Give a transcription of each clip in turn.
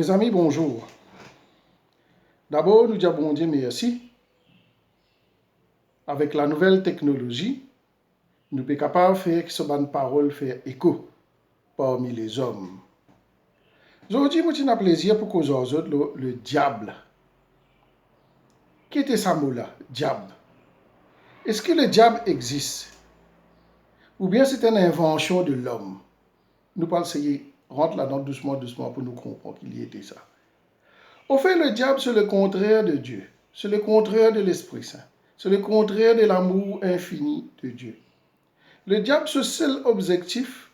Mes amis, bonjour. D'abord, nous disons bon Dieu merci. Avec la nouvelle technologie, nous sommes capables de faire que ce bonne parole fait écho parmi les hommes. Aujourd'hui, moi, j'ai un plaisir pour causer aux autres le diable. Qui était ce mot-là, diable? Est-ce que le diable existe? Ou bien c'est une invention de l'homme? Nous parlons essayer, rentre là-dedans doucement pour nous comprendre qu'il y était ça. Au fait, le diable, c'est le contraire de Dieu. C'est le contraire de l'Esprit Saint. C'est le contraire de l'amour infini de Dieu. Le diable, ce seul objectif,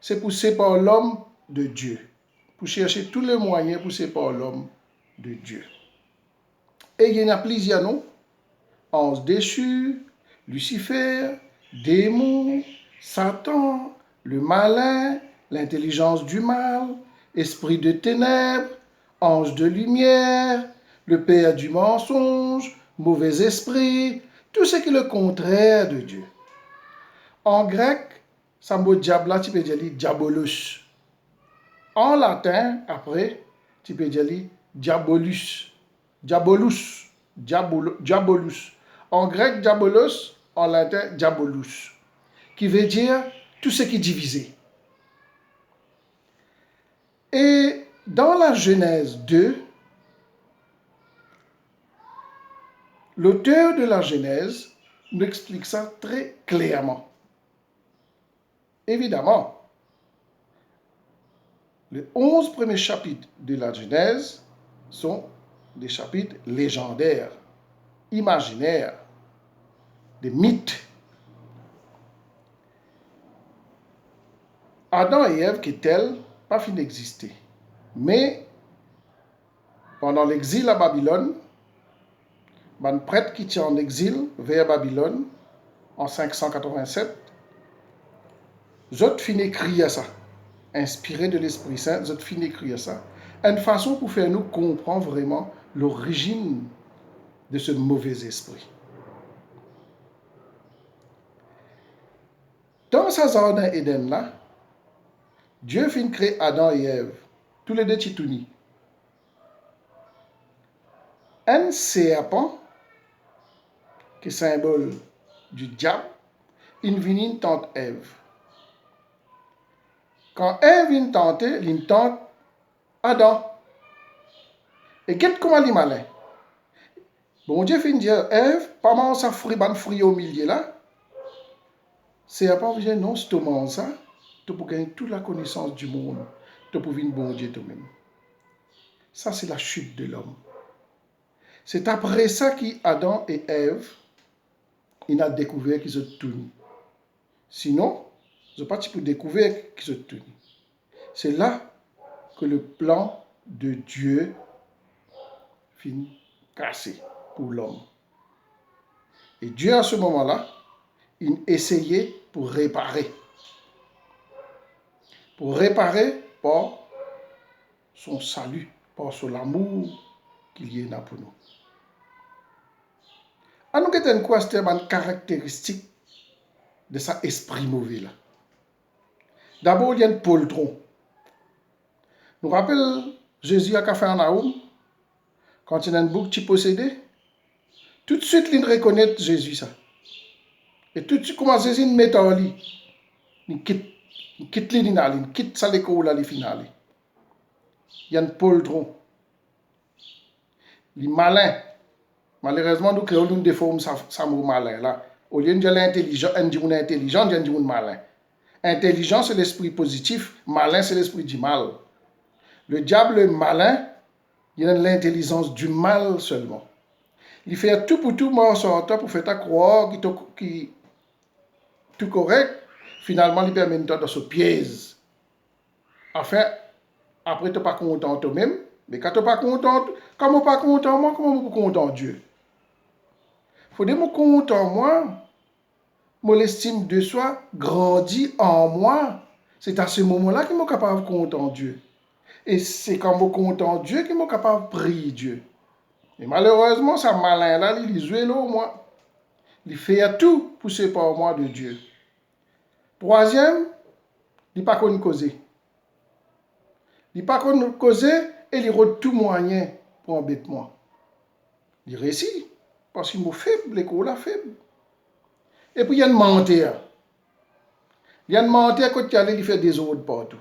c'est pour séparer l'homme de Dieu. Pour chercher tous les moyens pour séparer l'homme de Dieu. Et il y en a plusieurs noms. Ange déchu, Lucifer, démon, Satan, le malin, l'intelligence du mal, esprit de ténèbres, ange de lumière, le père du mensonge, mauvais esprit, tout ce qui est le contraire de Dieu. En grec, ça mot diable là, tu peux dire diabolus. En latin, après, tu peux dire diabolus. Diabolus. Diabolus. En grec, diabolos, en latin, diabolus. Qui veut dire tout ce qui est divisé. Et dans la Genèse 2, l'auteur de la Genèse nous explique ça très clairement. Évidemment, les 11 premiers chapitres de la Genèse sont des chapitres légendaires, imaginaires, des mythes. Adam et Ève qui tels, pas fin d'exister. Mais pendant l'exil à Babylone, un prêtre qui tient en exil vers Babylone en 587, Zot fin écrire ça, inspiré de l'Esprit Saint, Zot fin écrire ça, une façon pour faire nous comprendre vraiment l'origine de ce mauvais esprit. Dans sa jardin Éden là, Dieu fin créer Adam et Ève, tous les deux titounis. Un serpent, qui est symbole du diable, il vient tente Ève. Quand Ève vient tenter, il tente Adam. Et qu'est-ce comment il est malin? Bon Dieu fin dire, Ève, pas mal ça fruit au milieu là. Serpent vient non, si tu manges ça, tu peux gagner toute la connaissance du monde. Tu peux venir bon Dieu toi-même. Ça, c'est la chute de l'homme. C'est après ça qu'Adam et Ève, ils ont découvert qu'ils ont tout. Sinon, ils n'ont pas pu découvrir qu'ils ont tout. C'est là que le plan de Dieu finit cassé pour l'homme. Et Dieu, à ce moment-là, il essayait pour réparer. Pour réparer par son salut, par son amour qu'il y a pour nous. À nous, c'est quoi une caractéristique de cet esprit mauvais là. D'abord, il y a un poltron. Nous rappelons Jésus à Capharnaüm, quand il y a un bouc qui possédait, tout de suite, il reconnaît Jésus ça. Et tout de suite, comment Jésus le met en lit, il quitte l'inal, il quitte sa l'école à finale. Il y a un poltron. Il est malin. Malheureusement, nous créons une déforme ça mot malin là. Au lieu de dire l'intelligent, on dit intelligent, on dit malin. Intelligent, c'est l'esprit positif. Malin, c'est l'esprit du mal. Le diable malin, il a l'intelligence du mal seulement. Il fait tout pour tout mort sur toi pour faire ta croire qui tout correct. Finalement, il permet de ce piège. Enfin, après, tu n'es pas content toi-même. Mais quand tu n'es pas content, comment pas content moi, comment je suis content Dieu? Il faut que je sois content moi. Mon estime de soi grandit en moi. C'est à ce moment-là que je suis capable de content Dieu. Et c'est quand je suis content Dieu que je suis capable de prier Dieu. Et malheureusement, ça malin là, il joue là moi. Il fait tout pour séparer moi de Dieu. Troisième, il n'est pas connu causer. Il n'est pas connu causer, et il rôde tout moyen pour embêter moi. Il réussit, parce qu'il est faible, l'école est faible. Et puis il y a une menteur. Il y a une menteur quand il fait des ordres partout.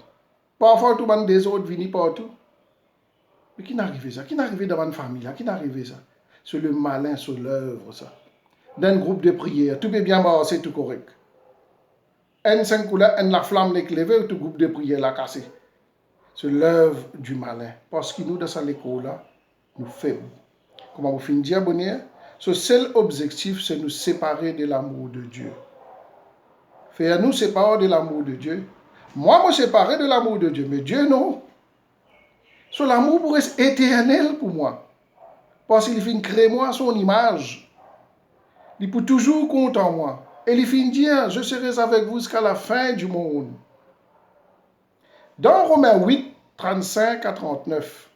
Parfois, tout le monde des ordres vient partout. Mais qui n'arrive ça? Qui n'arrive dans une famille là? Qui n'arrive ça? C'est le malin sur l'œuvre, ça. Dans un groupe de prière, tout est bien c'est tout correct. Un 5 là, un la flamme n'est clévé, tout groupe de prière l'a cassé. C'est l'œuvre du malin. Parce que nous, dans cette école-là, nous faibles. Comment vous finissez dire, bonheur? Ce seul objectif, c'est nous séparer de l'amour de Dieu. Faire nous séparer de l'amour de Dieu. Moi, je me séparer de l'amour de Dieu, mais Dieu, non. So, l'amour pourrait être éternel pour moi. Parce qu'il finit créer moi à son image. Il peut toujours compter en moi. Et il finit dire, je serai avec vous jusqu'à la fin du monde. Dans Romains 8, 35 à 39,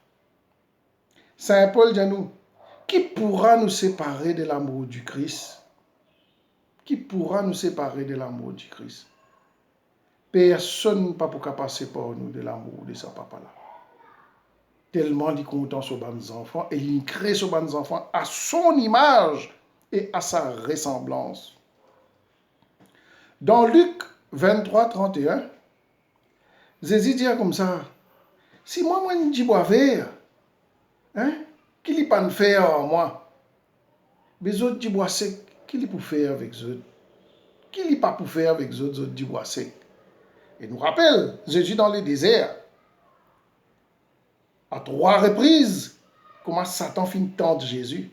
Saint Paul dit à nous, qui pourra nous séparer de l'amour du Christ? Qui pourra nous séparer de l'amour du Christ? Personne ne peut pas passer par nous de l'amour de sa papa-là. Tellement il est content sur les enfants et il crée sur les enfants à son image et à sa ressemblance. Dans Luc 23, 31, Jésus dit comme ça, si moi, je dis bois vert, hein, qu'il n'y a pas de faire en moi, les autres disent bois sec, qu'il y a pour faire avec eux? Qu'il n'y a pas pour faire avec eux autres disent bois sec? Et nous rappelle, Jésus dans le désert, à 3 reprises, comment Satan finit de tenter Jésus.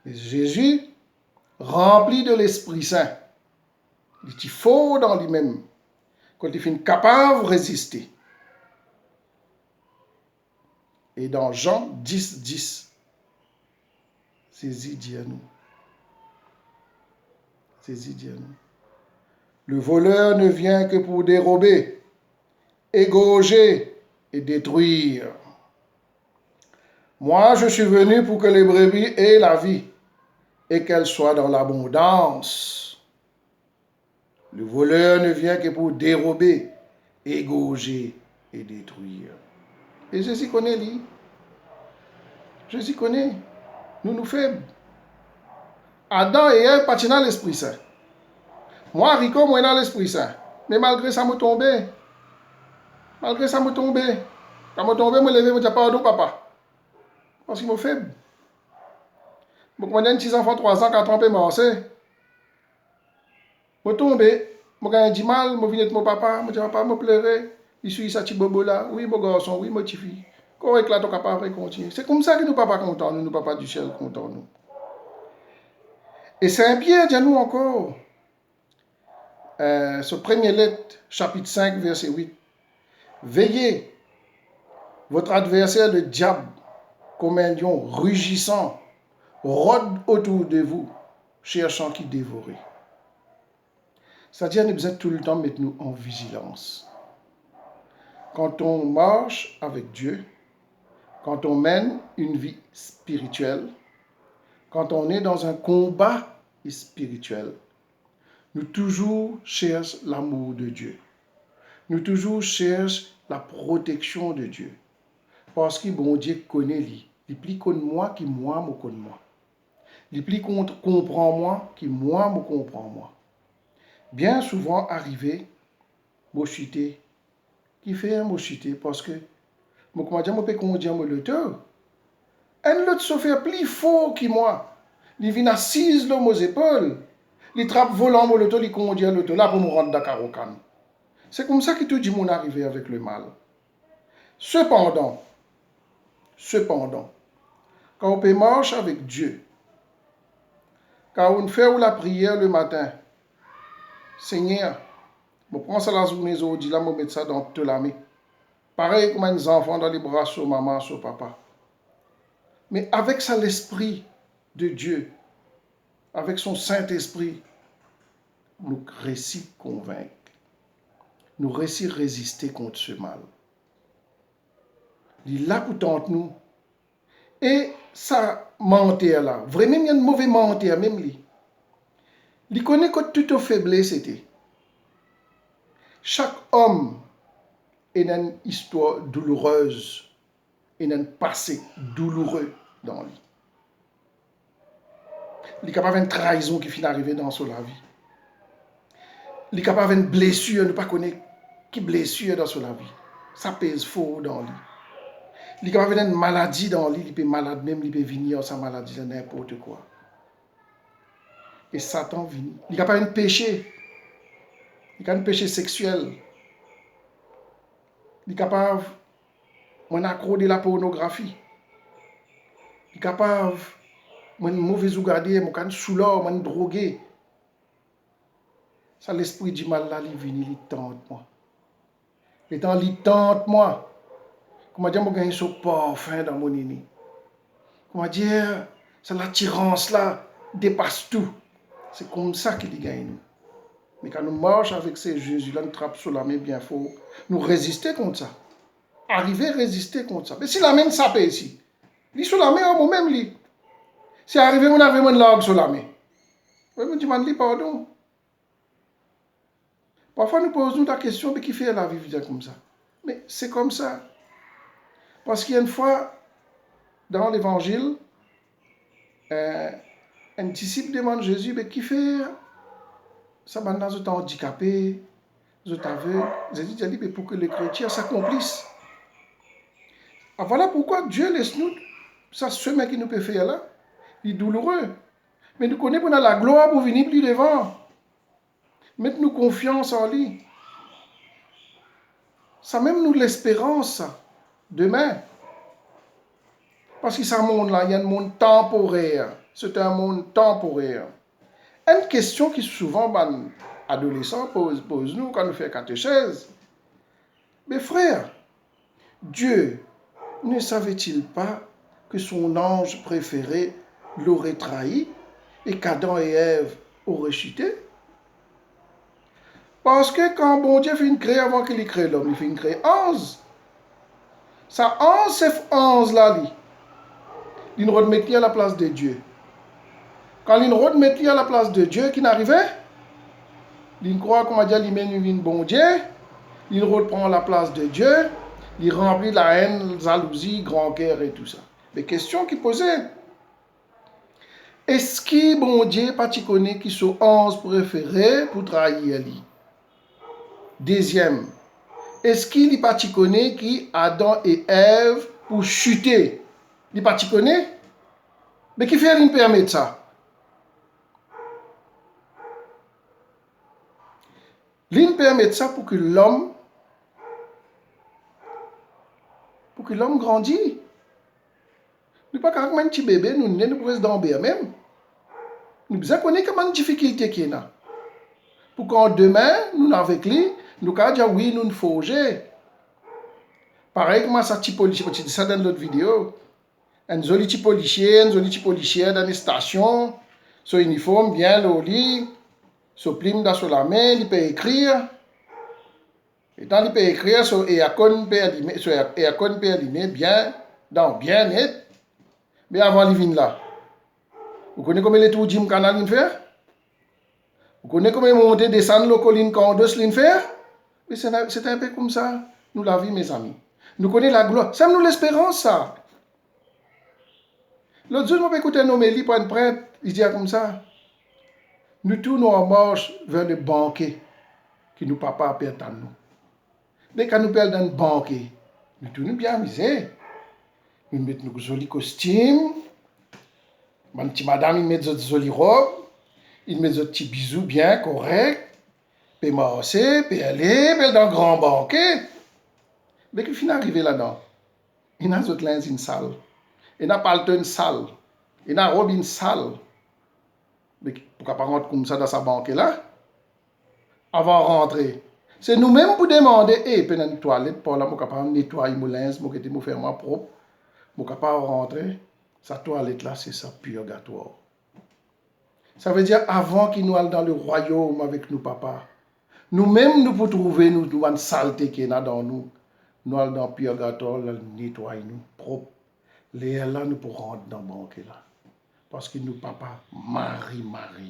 Et Jésus, rempli de l'Esprit Saint, il est fort dans lui-même, quand il finit capable de résister. Et dans Jean 10, 10, Jésus dit à nous, le voleur ne vient que pour dérober, égorger et détruire. Moi, je suis venu pour que les brebis aient la vie et qu'elles soient dans l'abondance. Le voleur ne vient que pour dérober, égorger et détruire. Et Jésus connaît, lui. Jésus connaît. Nous faibles. Adam et Ève partent dans l'Esprit Saint. Moi, Rico, moi, dans l'Esprit Saint. Mais malgré ça, je suis tombé. Malgré ça, je suis tombé. Quand je suis tombé, je me levé, je me dis pardon, papa. Parce que je suis faible. Je suis un petit enfant, 3 ans, 4 ans, je suis je suis tombé. Je suis du mal, je viens de mon papa. Je dis papa, je pleurais. Il suit sa petite bobo là. Oui, mon garçon, oui, mon petit fille. Correct là, ton capable continuer. C'est comme ça que nous papa contents, nous papa du ciel contents nous. Et Saint Pierre dit à nous encore, ce premier lettre, chapitre 5, verset 8. Veillez, votre adversaire le diable, comme un lion rugissant, rôde autour de vous, cherchant qui dévorer. C'est-à-dire, nous besoin tout le temps mettre nous en vigilance. Quand on marche avec Dieu, quand on mène une vie spirituelle, quand on est dans un combat spirituel, nous toujours cherchons l'amour de Dieu. Nous toujours cherchons la protection de Dieu. Parce que bon Dieu connaît lui. Il plus connaît moi qui moi me connaît moi. Il plus comprend moi qui moi me comprend moi. Bien souvent arrivé, moi chuter, qui fait un mot chuter parce que moi comment dire, moi peux conduire mon l'auteur. Un l'autre se fait plus fort que moi. Il vient assise là, mes épaules. Il trappe volant mon l'auteur, il conduit l'auteur là pour nous rendre Dakar au Cannes. C'est comme ça que tout dit mon arrivé avec le mal. Cependant, quand on peut marcher avec Dieu, quand on fait la prière le matin, Seigneur, je prends ça la journée aujourd'hui, là, je mets ça dans toute la main. Pareil comme les enfants dans les bras sur maman, sur papa. Mais avec ça, l'esprit de Dieu, avec son Saint-Esprit, nous réussissons convaincre. Nous réussissons résister contre ce mal. Il est là pour tenter nous. Et ça, menteur là, vraiment, il y a un mauvais menteur, même lui. Il connaît que toute faiblesse c'était. Chaque homme a une histoire douloureuse et un passé douloureux dans lui. Il est capable d'une trahison qui finit d'arriver dans sa vie. Il est capable d'une blessure, ne pas connaître qui blessure dans sa vie. Ça pèse fort dans lui. Il est capable d'une maladie dans lui, il peut malade même, il peut venir sa maladie de n'importe quoi. Et Satan vient. Il est capable d'un péché. Il est capable d'un péché sexuel. Il est capable d'accrocher de la pornographie. Il est capable de mauvais regarder, de souleur, de droguer. Ça, l'esprit du mal là, il vient, il tente moi. Et tant il tente moi. Comment dire, je gagne ce parfum dans mon nez. Comment dire, c'est l'attirance là, dépasse tout. C'est comme ça qu'il gagne. Mais quand nous marchons avec ces Jésus-là, nous trappons sur la main bien fort, nous résistons contre ça. Arriver à résister contre ça. Mais si la main sape ici, il est sur la main, moi-même, lui. Si arrivé, on avait une langue sur la main. Je me demande pardon. Parfois, nous posons la question, mais qui fait la vie comme ça? Mais c'est comme ça. Parce qu'il y a une fois, dans l'évangile, un disciple demande à Jésus, mais qui fait ça maintenant, je suis handicapé, je t'aveugle. Jésus dit, mais pour que les chrétiens s'accomplissent. Ah, voilà pourquoi Dieu laisse nous, ça chemin qui nous peut faire là, il est douloureux. Mais nous connaissons la gloire pour venir plus devant. Mettez-nous confiance en lui. Ça même nous l'espérance demain. Parce que ce monde-là, il y a un monde temporaire. C'est un monde temporaire. Une question qui souvent, les adolescents posent nous quand nous faisons catéchèse. Mais frère, Dieu ne savait-il pas que son ange préféré l'aurait trahi et qu'Adam et Ève auraient chuté? Parce que quand bon Dieu fait une créer avant qu'il crée l'homme, il fait une créer 11. Ça 11, c'est 11 là, il nous remet à la place de Dieu. Quand il nous remet à la place de Dieu, qui n'arrivait, il croit qu'on va dire qu'il mène une bon Dieu, il reprend la place de Dieu, il remplit la haine, la jalousie, grand cœur et tout ça. Les questions qu'il posait. Est-ce que bon Dieu pas tu connais qui sont 11 préférés pour trahir lui? Deuxième, est-ce qu'il n'est pas tu connais qui Adam et Ève pour chuter? Il n'est pas tu connais? Mais qui fait lui permettre ça? Lui permet ça pour que l'homme grandisse. Nous pas comme un petit bébé, nous ne pouvons pas dormir même. Nous besoin connaître comment difficulté qu'il y a. Pour quand demain, nous avec lui, nous pouvons dire oui, nous nous forger. Pareil comme ça, petit policier, je dis ça dans l'autre vidéo. Un joli petit policier dans les stations, son uniforme bien au lit, son plume dans la main, il peut écrire. Et quand il peut écrire, son éacon peut allumer bien, bien net. Mais avant, il vient là. Vous connaissez comment les tours Jim Canal fait? Vous connaissez comment monter, descendre le colline Candos fait? Mais c'est un peu comme ça, nous la vie, mes amis. Nous connaissons la gloire. Ça nous l'espérance, ça. L'autre jour, je vais écouter un homélie pour un prêtre. Il dit comme ça. Nous tournons en marche vers le banquet que nos papas perdent à nous. Mais quand nous perdons un banquet, nous tournons bien amusés. Nous mettons nos jolis costumes. Ma petite madame, il met des jolies robes. Il met des petits bisous bien corrects. Puis marcher, puis aller, puis dans un grand banquet. Mais qu'il finit arrivé là-dedans. Il a d'autres linges une salle. Il n'a pas une salle. Il n'a robe une salle. Mais pourquoi pas rentrer comme ça dans sa banque là? Avant de rentrer. C'est nous-mêmes pour demander, puis dans une toilette, pour là, je suis capable de nettoyer mon linge, je suis capable de faire moi propre. Je suis capable de rentrer. Sa toilette là, c'est ça, purgatoire. Ça veut dire, avant qu'il nous aille dans le royaume avec nos papas, nous-mêmes, nous pouvons trouver une saleté qui est dans nous. Nous allons dans le purgatoire, nous nettoyer nous propre. Les là, nous pouvons rentrer dans la banque là. Parce que nous, papa, Marie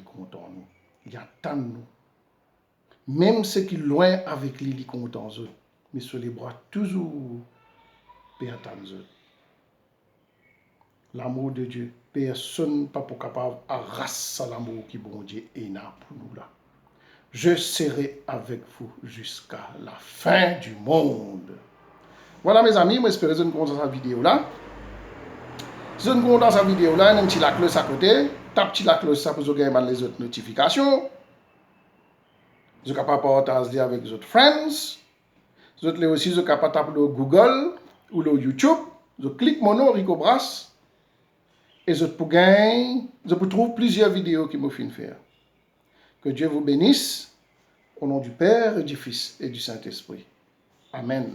contre nous. Il y a tant de nous. Même ceux qui sont loin avec lui, ils sont contents eux. Mais sur les bras, toujours, père tant eux. L'amour de Dieu, personne pas pour capable arraser l'amour qui bon Dieu est là pour nous là. Je serai avec vous jusqu'à la fin du monde. Voilà mes amis, moi j'espère que vous avez dans cette vidéo là. Si vous avez dans cette vidéo là, un petit la cloche à côté, tapez la cloche ça pour vous gagner les autres notifications. Vous êtes capable de partager avec vos friends. Vous êtes aussi capable de taper le Google ou le YouTube. Vous cliquez mon nom Rico Brass et vous pouvez trouver plusieurs vidéos qui me font faire. Que Dieu vous bénisse au nom du Père, et du Fils et du Saint-Esprit. Amen.